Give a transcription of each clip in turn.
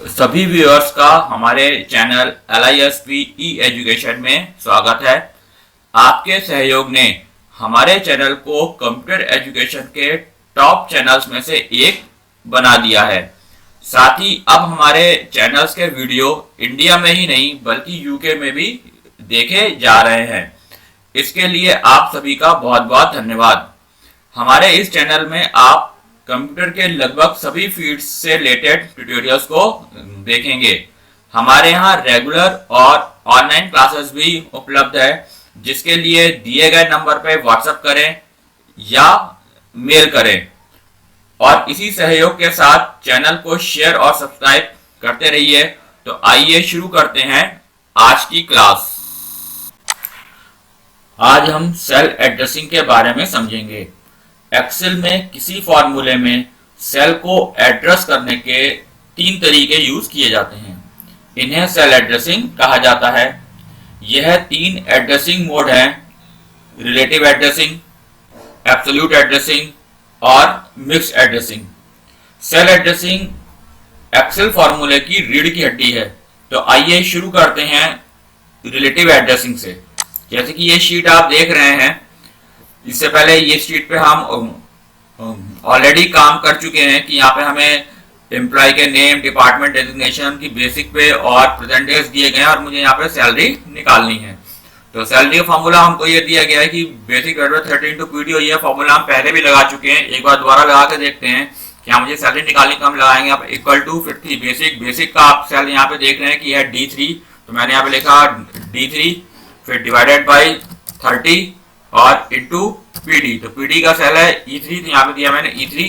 सभी व्यूअर्स का हमारे चैनल LISP ई एजुकेशन में स्वागत है। आपके सहयोग ने हमारे चैनल को कंप्यूटर एजुकेशन के टॉप चैनल्स में से एक बना दिया है। साथ ही अब हमारे चैनल्स के वीडियो इंडिया में ही नहीं बल्कि यूके में भी देखे जा रहे हैं। इसके लिए आप सभी का बहुत बहुत धन्यवाद। हमारे इस चैनल में आप कंप्यूटर के लगभग सभी फील्ड्स से रिलेटेड ट्यूटोरियल्स को देखेंगे। हमारे यहाँ रेगुलर और ऑनलाइन क्लासेस भी उपलब्ध है, जिसके लिए दिए गए नंबर पर व्हाट्सएप करें या मेल करें और इसी सहयोग के साथ चैनल को शेयर और सब्सक्राइब करते रहिए। तो आइए शुरू करते हैं आज की क्लास। आज हम सेल एड्रेसिंग के बारे में समझेंगे। एक्सेल में किसी फॉर्मूले में सेल को एड्रेस करने के तीन तरीके यूज किए जाते हैं। इन्हें सेल एड्रेसिंग कहा जाता है। यह तीन एड्रेसिंग मोड हैं: रिलेटिव एड्रेसिंग, एब्सोल्यूट एड्रेसिंग और mix addressing. Cell addressing Excel फॉर्मूले की रीढ़ की हड्डी है। तो आइए शुरू करते हैं रिलेटिव एड्रेसिंग से। जैसे कि ये शीट आप देख रहे हैं, इससे पहले ये शीट पे हम ऑलरेडी काम कर चुके हैं कि यहाँ पे हमें एम्प्लॉय के नेम, डिपार्टमेंट डेजिग्नेशन की बेसिक पे और प्रेजेंट डेज दिए गए हैं और मुझे यहाँ पे सैलरी निकालनी है। तो सैलरी का फॉर्मूला हमको ये दिया गया है कि बेसिक 13 इंटू पीडी। ये फॉर्मूला हम पहले भी लगा चुके हैं, एक बार दोबारा लगा के देखते हैं कि मुझे सैलरी निकालनी। तो हम लगाएंगे आप इक्वल टू 50 बेसिक का आप सैलरी यहाँ पे देख रहे हैं कि है D3। तो मैंने यहाँ पे लिखा D3, फिर डिवाइडेड बाई 30 और इनटू पीडी। तो पीडी का सेल है E3, तो यहाँ पे दिया मैंने E3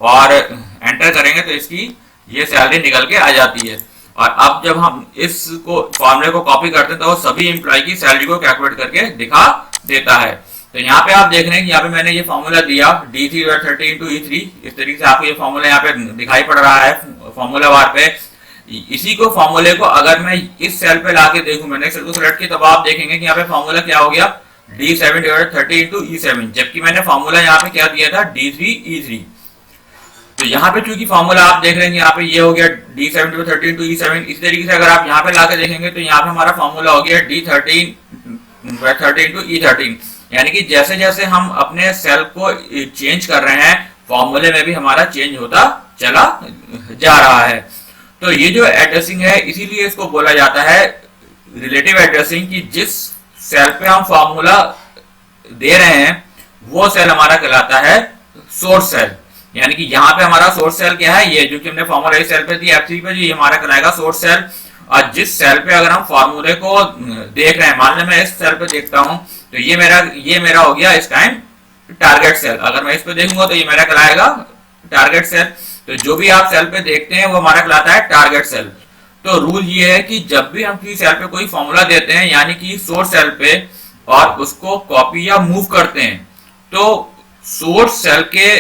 और एंटर करेंगे तो इसकी ये सैलरी निकल के आ जाती है। और अब जब हम इसको फॉर्मूले को कॉपी करते हैं तो सभी एम्प्लॉय की सैलरी को कैलकुलेट करके दिखा देता है। तो यहाँ पे आप देख रहे हैं कि यहाँ पे मैंने ये फॉर्मूला दिया D3 और 30 इंटू E3। इस तरीके से आपको ये फॉर्मूला यहाँ पे दिखाई पड़ रहा है फॉर्मूला बार पे। इसी को फॉर्मूले को अगर मैं इस सेल पे लाके देखूं, मैंने सेल को सिलेक्ट किया, तब आप देखेंगे कि यहाँ पे फॉर्मूला क्या हो गया D7 डिवाइडेड 30 इंटू E7, जबकि मैंने फॉर्मूला यहाँ पे क्या दिया था D3 E3। तो यहाँ पे चूंकि फॉर्मूला आप देख रहे हैं यहाँ पे ये हो गया D7 डिवाइडेड 30 इंटू E7। इसी तरीके से अगर आप यहाँ पे लाके देखेंगे तो यहाँ पे हमारा फॉर्मूला हो गया D13 30 इंटू E13। यानी कि जैसे जैसे हम अपने सेल को चेंज कर रहे हैं, फॉर्मूले में भी हमारा चेंज होता चला जा रहा है। तो ये जो एड्रेसिंग है, इसीलिए इसको बोला जाता है रिलेटिव एड्रेसिंग, की जिस सेल पे हम फॉर्मूला दे रहे हैं वो सेल हमारा कहलाता है सोर्स सेल। यानी कि यहाँ पे हमारा सोर्स सेल क्या है, ये जो कि हमने फॉर्मूला इस सेल पे दी F3 पे, ये हमारा कहलाएगा सोर्स सेल। और जिस सेल पे अगर हम फॉर्मूले को देख रहे हैं, मान लो मैं इस सेल पे देखता हूं, तो ये मेरा हो गया इस टाइम टारगेट सेल। अगर मैं इस पे देखूंगा तो ये मेरा कहलाएगा टारगेट सेल। तो जो भी आप सेल पे देखते हैं वो हमारा कहलाता है टारगेट सेल। तो रूल ये है कि जब भी हम किसी सेल पे कोई फॉर्मूला देते हैं, यानी कि सोर्स सेल पे, और उसको कॉपी या मूव करते हैं, तो सोर्स सेल के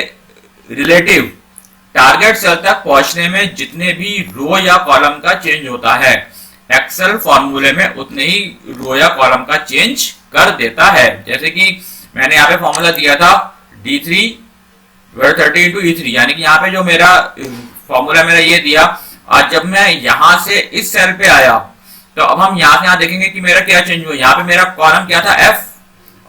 रिलेटिव टारगेट सेल तक पहुंचने में जितने भी रो या कॉलम का चेंज होता है, एक्सेल फॉर्मूले में उतने ही रो या कॉलम का चेंज कर देता है। जैसे कि मैंने यहाँ पे फॉर्मूला दिया था D3 30 इंटू E3, यानी कि यहाँ पे जो मेरा फॉर्मूला मेरा ये दिया, और जब मैं यहां से इस सेल पे आया तो अब हम यहाँ से यहाँ देखेंगे कि मेरा क्या चेंज हुआ। यहाँ पे मेरा कॉलम क्या था F,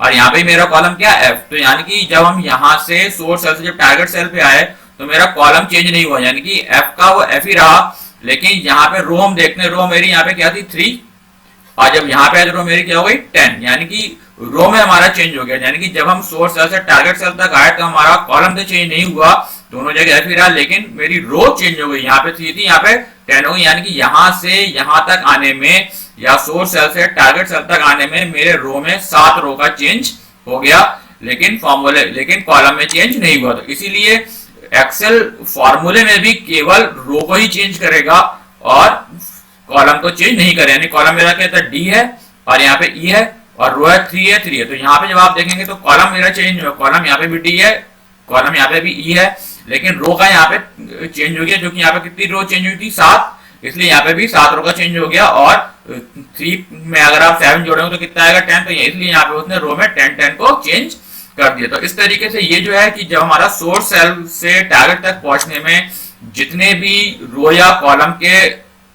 और यहाँ पे मेरा कॉलम क्या F। तो यानी कि जब हम यहाँ से सोर्स सेल से जब टारगेट सेल पे आए तो मेरा कॉलम चेंज नहीं हुआ, यानी कि F का वो F ही रहा। लेकिन यहाँ पे रो हम देखते हैं, रो मेरी यहाँ पे क्या थी 3, और जब यहाँ पे रो मेरी क्या हो गई 10, यानी कि रो में हमारा चेंज हो गया। यानी कि जब हम सोर्स सेल से टारगेट सेल तक आए तो हमारा कॉलम तो चेंज नहीं हुआ, दोनों जगह F ही रहा, लेकिन मेरी रो चेंज हो गई। यहाँ पे 3 थी, यहाँ पे 10 हो गई। यानी कि यहाँ से यहाँ तक आने में, या सोर्स सेल से टारगेट सेल तक आने में मेरे रो में 7 रो का चेंज हो गया, लेकिन कॉलम में चेंज नहीं हुआ। तो इसीलिए एक्सेल फॉर्मूले में भी केवल रो को ही चेंज करेगा और कॉलम को चेंज नहीं करेगा। यानी कॉलम मेरा क्या था D है और यहाँ पे E है, और रो है 3 है। तो यहाँ पे जब आप देखेंगे तो कॉलम मेरा चेंज हुआ, कॉलम यहाँ पे भी D है, कॉलम यहाँ पे भी E है, लेकिन रो का यहाँ पे चेंज हो गया, जो कि यहाँ पे कितनी रो चेंज हुई थी 7, इसलिए यहाँ पे भी 7 रो का चेंज हो गया। और 3 में अगर आप 7 जोड़ेंगे तो कितना आएगा 10, तो इसलिए यहाँ पे उसने रो में 10 को चेंज कर दिया। तो इस तरीके से ये जो है कि जब हमारा सोर्स सेल से टारगेट तक पहुंचने में जितने भी रो या कॉलम के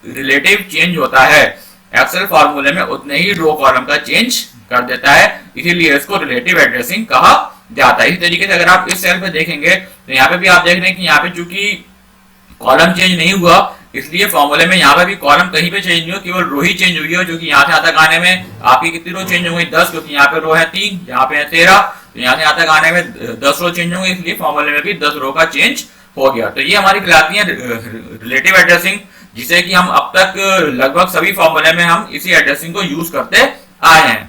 रिलेटिव चेंज होता है एक्सेल फॉर्मूले में, उतने ही रो कॉलम का चेंज कर देता है, इसीलिए इसको रिलेटिव एड्रेसिंग कहा जाता है। इस तरीके से अगर आप इस सेल पे देखेंगे तो यहाँ पे भी आप देख रहे हैं कि यहाँ पे चूंकि कॉलम चेंज नहीं हुआ, इसलिए फॉर्मूले में यहाँ पे भी कॉलम कहीं पे चेंज नहीं हुआ, केवल रो ही चेंज हुई है, जो कि यहाँ से यहाँ तक आने में आपकी कितनी रो चेंज होंगी 10, क्योंकि यहाँ पे रो है 3, यहाँ पे है 13, तो यहाँ से यहाँ तक आने में 10 रो चेंज होंगे, इसलिए फॉर्मूले में भी 10 रो का चेंज हो गया। तो ये हमारी कहलाती है रिलेटिव एड्रेसिंग, जिसे कि हम अब तक लगभग सभी फॉर्मूले में हम इसी एड्रेसिंग को यूज करते आए हैं।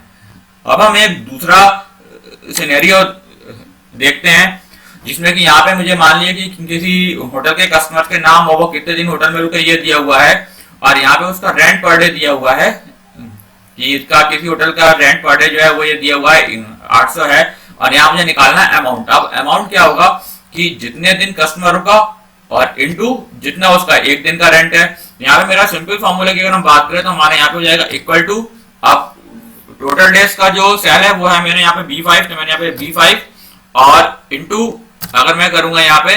अब हम एक दूसरा सिनेरियो देखते हैं, जिसमें कि यहाँ पे मुझे मान लिया कि किसी होटल के कस्टमर के नाम हो, वो कितने दिन होटल में रुके ये दिया हुआ है, और यहाँ पे उसका रेंट पर डे दिया हुआ है कि इसका किसी होटल का रेंट पर डे जो है वो ये दिया हुआ है 800 है, और यहाँ मुझे निकालना है अमाउंट। अब अमाउंट क्या होगा कि जितने दिन कस्टमर रुका और इनटू जितना उसका एक दिन का रेंट है। यहाँ पे मेरा सिंपल फॉर्मूला की अगर हम बात करें तो हमारे यहाँ पे हो जाएगा इक्वल टू, अब टोटल डेज का जो सेल है वो है मेरे यहाँ पे B5, तो मैंने यहाँ पे B5 और इनटू अगर मैं करूंगा यहाँ पे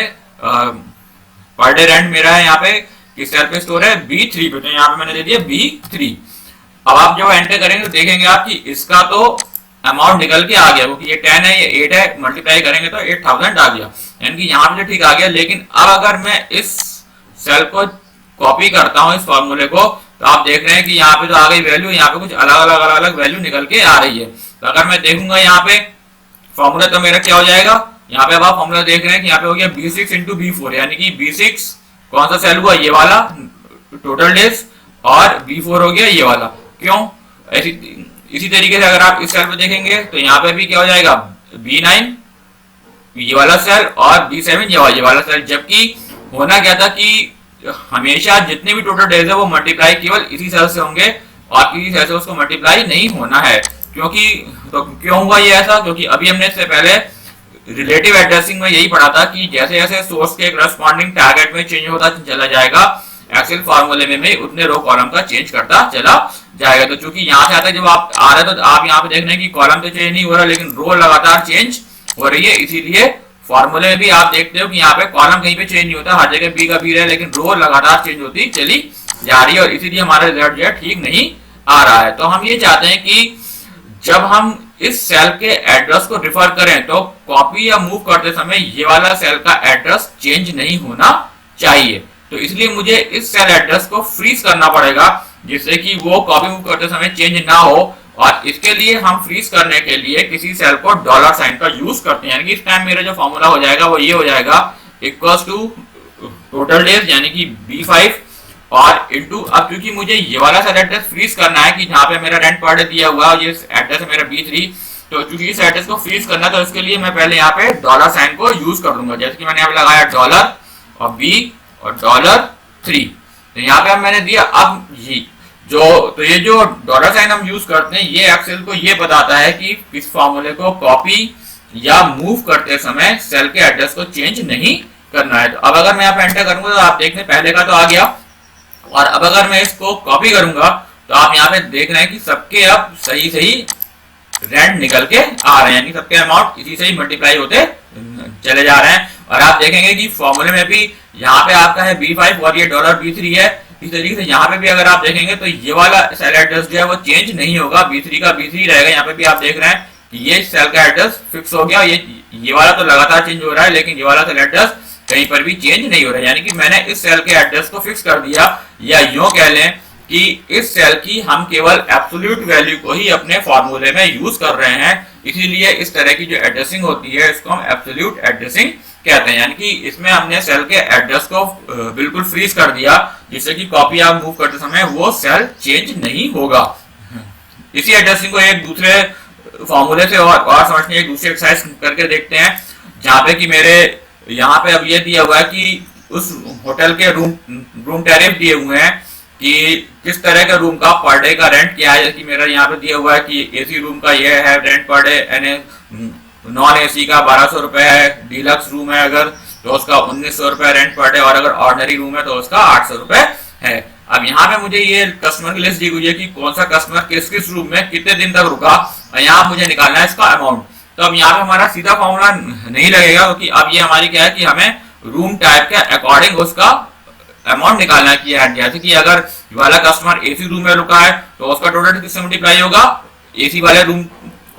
पर डे रेंट मेरा है यहाँ पे किस सेल पे स्टोर है B3 पे, तो यहाँ पे मैंने दे दिया B3। अब आप जब एंटर करेंगे तो देखेंगे आप कि इसका तो अमाउंट निकल के आ गया, क्योंकि ये 10 है ये 8 है, मल्टीप्लाई करेंगे तो 8000 आ गया, यानी कि यहाँ पे ठीक आ गया। लेकिन अब अगर मैं इस सेल को कॉपी करता हूँ इस फॉर्मूले को, तो आप देख रहे हैं कि यहाँ पे तो आ गई वैल्यू, यहाँ पे कुछ अलग अलग वैल्यू निकल के आ रही है। तो अगर मैं देखूंगा यहाँ पे फॉर्मूला तो मेरा क्या हो जाएगा, यहाँ पे अब आप फॉर्मूला देख रहे हैं कि यहाँ पे हो गया B6 इंटू B4, यानी कि B6 कौन सा सेल हुआ ये वाला टोटल डेज, और B4 हो गया ये वाला। क्यों? इसी तरीके से अगर आप इस सेल पे देखेंगे तो यहाँ पे भी क्या हो जाएगा B9 ये वाला सेल और B7 ये वाला सेल, जबकि होना क्या था कि हमेशा जितने भी टोटल डेज है वो मल्टीप्लाई केवल इसी सेल से होंगे और किसी सेल से उसको मल्टीप्लाई नहीं होना है। क्योंकि तो क्यों हुआ ये ऐसा? क्योंकि अभी हमने इससे पहले रिलेटिव एड्रेसिंग में यही पढ़ा था कि जैसे जैसे सोर्स के करस्पॉन्डिंग टारगेट में चेंज होता चला जाएगा, एक्सेल फार्मूले में उतने रो कॉलम का चेंज करता चला जाएगा। तो चूंकि यहाँ से आता जब आप आ रहे तो आप यहाँ पे देख रहे हैं कि कॉलम तो चेंज नहीं हो रहा, लेकिन रो लगातार चेंज हो रही है, इसीलिए फॉर्मूले में भी आप देखते हो कि यहाँ पे कॉलम कहीं पे चेंज नहीं होता, हर जगह बी का बी रहा है, लेकिन रो लगातार चेंज होती चली जा रही है, और इसीलिए हमारा रिजल्ट जो है ठीक नहीं आ रहा है। तो हम ये चाहते हैं कि जब हम इस सेल के एड्रेस को रिफर करें तो कॉपी या मूव करते समय ये वाला सेल का एड्रेस चेंज नहीं होना चाहिए। तो इसलिए मुझे इस सेल एड्रेस को फ्रीज करना पड़ेगा, जिससे कि वो कॉपी मूव करते समय चेंज ना हो, और इसके लिए हम फ्रीज करने के लिए किसी सेल को डॉलर साइन का यूज करते हैं। यानी कि इस टाइम मेरा जो फॉर्मूला हो जाएगा वो ये हो जाएगा इक्वल्स टू टोटल डेज यानी कि B5 और इनटू, अब क्योंकि मुझे ये वाला सेल एड्रेस फ्रीज करना है कि जहाँ पे मेरा रेंट पर डे दिया हुआ है, ये एड्रेस है मेरा B3, तो क्योंकि इस एड्रेस को फ्रीज करना है तो इसके लिए मैं पहले यहाँ पे डॉलर साइन को यूज कर दूंगा। जैसे कि मैंने यहाँ पे लगाया डॉलर और B और $3, तो यहाँ पे मैंने दिया। अब ये जो डॉलर साइन हम यूज करते हैं ये एक्सेल को ये बताता है कि इस फॉर्मूले को कॉपी या मूव करते समय सेल के एड्रेस को चेंज नहीं करना है। तो अब अगर मैं यहाँ पे एंटर करूंगा तो आप देखते हैं पहले का तो आ गया, और अब अगर मैं इसको कॉपी करूंगा तो आप यहाँ पे देख रहे हैं कि सबके अब सही सही रेंट निकल के आ रहे हैं, यानी सबके अमाउंट इसी से ही मल्टीप्लाई होते चले जा रहे हैं। और आप देखेंगे कि फॉर्मूले में भी यहाँ पे आपका है B5 और ये $B3 है। इस तरीके से यहाँ पे भी अगर आप देखेंगे तो ये वाला सेल एड्रेस जो है वो चेंज नहीं होगा, B3 का B3 रहेगा। यहाँ पे भी आप देख रहे हैं कि ये सेल का एड्रेस फिक्स हो गया, ये वाला तो लगातार चेंज हो रहा है, लेकिन ये वाला सेल एड्रेस कहीं पर भी चेंज नहीं हो रहा है। यानी कि मैंने इस सेल के एड्रेस को फिक्स कर दिया, या यूं कह लें कि इस सेल की हम केवल एब्सोल्यूट वैल्यू को ही अपने फॉर्मूले में यूज कर रहे हैं, इसीलिए इस तरह की जो एड्रेसिंग होती है इसको हम एब्सोल्यूट एड्रेसिंग कहते हैं। यानी कि इसमें हमने सेल के एड्रेस को बिल्कुल फ्रीज कर दिया, जिससे कि कॉपी या मूव करते समय वो सेल चेंज नहीं होगा। इसी एड्रेसिंग को एक दूसरे फॉर्मूले से और समझने एक दूसरी एक्सरसाइज करके देखते हैं, जहाँ पे कि मेरे यहाँ पे अब ये दिया हुआ है कि उस होटल के रूम टैरिफ दिए हुए हैं कि किस तरह के रूम का पर डे का रेंट क्या है। जैसे मेरा यहाँ पे दिया हुआ है कि एसी रूम का ये है रेंट पर डे, यानी नॉन एसी का 1200 रुपए है, डीलक्स रूम है अगर तो उसका 1900 रुपए रेंट पर डे, और अगर ऑर्डिनरी रूम है तो उसका 800 रुपए है। अब यहाँ पे मुझे ये कस्टमर की लिस्ट दी हुई है कि कौन सा कस्टमर किस किस रूम में कितने दिन तक रुका, और यहाँ मुझे निकालना है इसका अमाउंट। तो अब यहाँ पे हमारा सीधा फॉर्मूला नहीं लगेगा, क्योंकि अब ये हमारी क्या है कि हमें रूम टाइप के अकॉर्डिंग उसका अमाउंट निकालना किया है। जैसे कि अगर वाला कस्टमर एसी रूम में रुका है तो उसका टोटल किससे मल्टीप्लाई होगा, एसी वाले रूम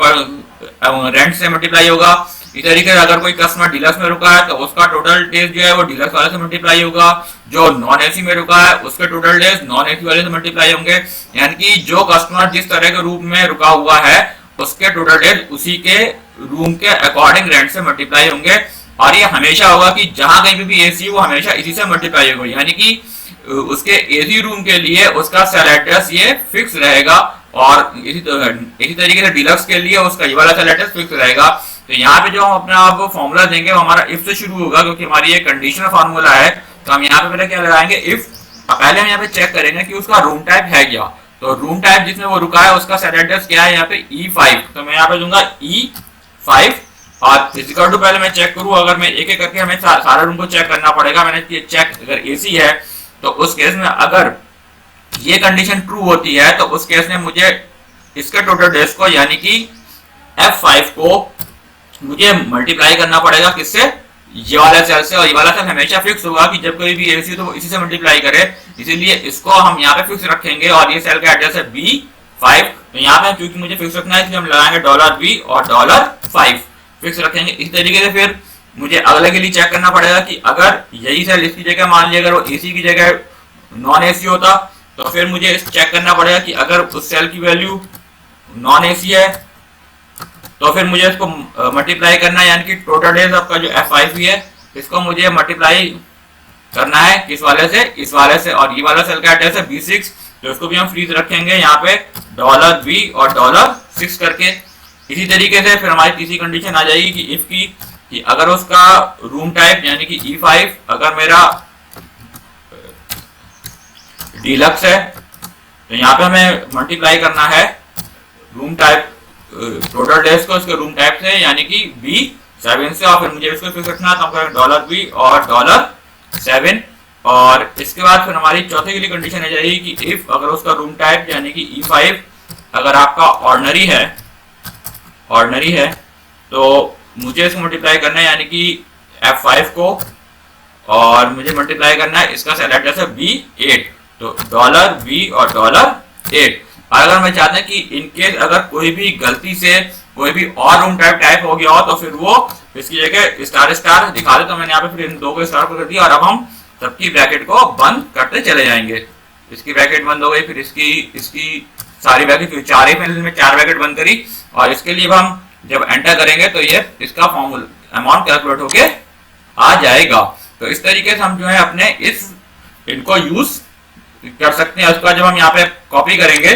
पर रेंट से मल्टीप्लाई होगा। इस तरीके से अगर कोई कस्टमर डीलक्स में रुका है तो उसका टोटल डेज जो है वो डीलक्स वाले से मल्टीप्लाई होगा। जो नॉन एसी में रुका है उसके टोटल डेज नॉन एसी वाले से मल्टीप्लाई होंगे। यानी कि जो कस्टमर जिस तरह के रूम में रुका हुआ है उसके टोटल डेज उसी के रूम के अकॉर्डिंग रेंट से मल्टीप्लाई होंगे। और ये हमेशा होगा कि जहां कहीं भी एसी वो हमेशा इसी से मल्टीप्लाई होगा। यानी कि उसके एसी रूम के लिए उसका सेल एड्रेस ये फिक्स रहेगा और इसी तरीके से डीलक्स के लिए उसका ये वाला सेल एड्रेस फिक्स रहेगा। तो यहाँ पे जो हम अपना आप फॉर्मूला देंगे वो हमारा इफ से शुरू होगा, क्योंकि हमारी ये कंडीशनल फॉर्मूला है। तो हम यहाँ पे पहले क्या लगाएंगे, इफ। पहले हम यहाँ पे चेक करेंगे कि उसका रूम टाइप है क्या। तो रूम टाइप जिसमें वो रुका है उसका सेट एड्रेस क्या है, यहाँ पे E5। तो मैं यहाँ पे दूंगा E5 और फिजिकल टू पहले मैं चेक करूँ। अगर मैं एक एक करके हमें सारे रूम को चेक करना पड़ेगा। मैंने चेक अगर एसी है तो उस केस में अगर ये कंडीशन ट्रू होती है तो उस केस में मुझे इसके टोटल डेज को यानी कि F5 को मुझे मल्टीप्लाई करना पड़ेगा किससे, ये वाला सेल से। और ये वाला सेल हमेशा फिक्स होगा कि जब कोई भी एसी तो वो इसी से मल्टीप्लाई करे, इसीलिए इसको हम यहाँ पे फिक्स रखेंगे। और ये सेल का एड्रेस है B5। तो यहाँ पे क्योंकि मुझे फिक्स रखना है इसलिए हम लगाएंगे $B और $5 फिक्स रखेंगे। इस तरीके से फिर मुझे अगले के लिए चेक करना पड़ेगा कि अगर यही सेल इसकी जगह मान लिया अगर वो एसी की जगह नॉन एसी होता तो फिर मुझे चेक करना पड़ेगा कि अगर उस सेल की वैल्यू नॉन एसी है तो फिर मुझे इसको मल्टीप्लाई करना है। यानी कि टोटल डेज आपका जो F5 है इसको मुझे मल्टीप्लाई करना है किस वाले से, इस वाले से। और ये वाला सेल का एड्रेस है B6, तो इसको भी हम फ्रीज रखेंगे यहाँ पे $B और $6 करके। इसी तरीके से फिर हमारी तीसरी कंडीशन आ जाएगी कि इफ की कि अगर उसका रूम टाइप यानी कि E5 अगर मेरा डीलक्स है तो यहाँ पे हमें मल्टीप्लाई करना है रूम टाइप टोटल डेज को इसके रूम टाइप से यानी कि B7 से। और फिर मुझे इसको फिक्स रखना है तो $B और $7। और इसके बाद फिर हमारी चौथे के लिए कंडीशन आ जाएगी कि इफ अगर उसका रूम टाइप यानी कि E5 अगर आपका ऑर्डिनरी है तो मुझे इसको मल्टीप्लाई करना है यानी कि F5 को, और मुझे मल्टीप्लाई करना है इसका सेल एड्रेस है B8। तो $B और $8। अगर मैं चाहता हूं कि इनकेस अगर कोई भी गलती से कोई भी और रूम टाइप हो गया हो तो फिर वो इसकी जगह स्टार दिखा दे। तो मैंने यहाँ पे फिर इन दो को स्टार कर दिया और अब हम सबकी ब्रैकेट को बंद करते चले जाएंगे। इसकी ब्रैकेट बंद हो गई, फिर इसकी सारी ब्रैकेट, फिर चार ब्रैकेट बंद करी। और इसके लिए हम जब एंटर करेंगे तो ये इसका फॉर्मूला अमाउंट कैलकुलेट होके आ जाएगा। तो इस तरीके से हम जो है अपने इनको यूज कर सकते हैं। उसका जब हम यहाँ पे कॉपी करेंगे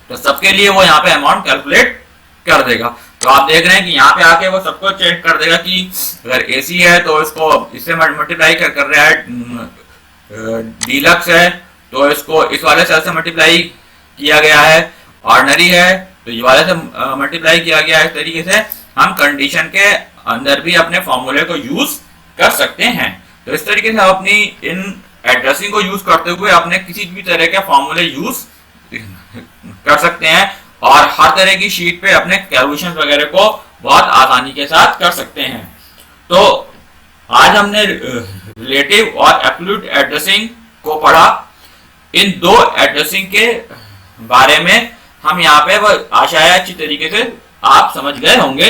तो सबके लिए वो यहाँ पे अमाउंट कैलकुलेट कर देगा। तो आप देख रहे हैं कि यहाँ पे आके वो सबको चेक कर देगा कि अगर एसी है तो इसको इससे मल्टीप्लाई कर रहा है, डीलक्स है तो इसको इस वाले सेल से मल्टीप्लाई किया गया है, ऑर्डिनरी है तो ये वाले से मल्टीप्लाई किया गया है। इस तरीके से हम कंडीशन के अंदर भी अपने फॉर्मूले को यूज कर सकते हैं। तो इस तरीके से हम अपनी इन एड्रेसिंग को यूज करते हुए अपने किसी भी तरह के फॉर्मूले यूज कर सकते हैं और हर तरह की शीट पे अपने कैलकुलेशन वगैरह को बहुत आसानी के साथ कर सकते हैं। तो आज हमने रिलेटिव और एब्सोल्यूट एड्रेसिंग को पढ़ा। इन दो एड्रेसिंग के बारे में हम यहाँ पे आशा है अच्छी तरीके से आप समझ गए होंगे।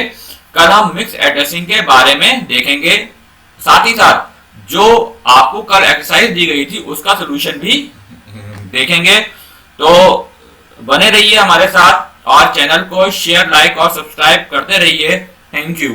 कल हम मिक्स एड्रेसिंग के बारे में देखेंगे, साथ ही साथ जो आपको कल एक्सरसाइज दी गई थी उसका सलूशन भी देखेंगे। तो बने रहिए हमारे साथ और चैनल को शेयर, लाइक और सब्सक्राइब करते रहिए। Thank you.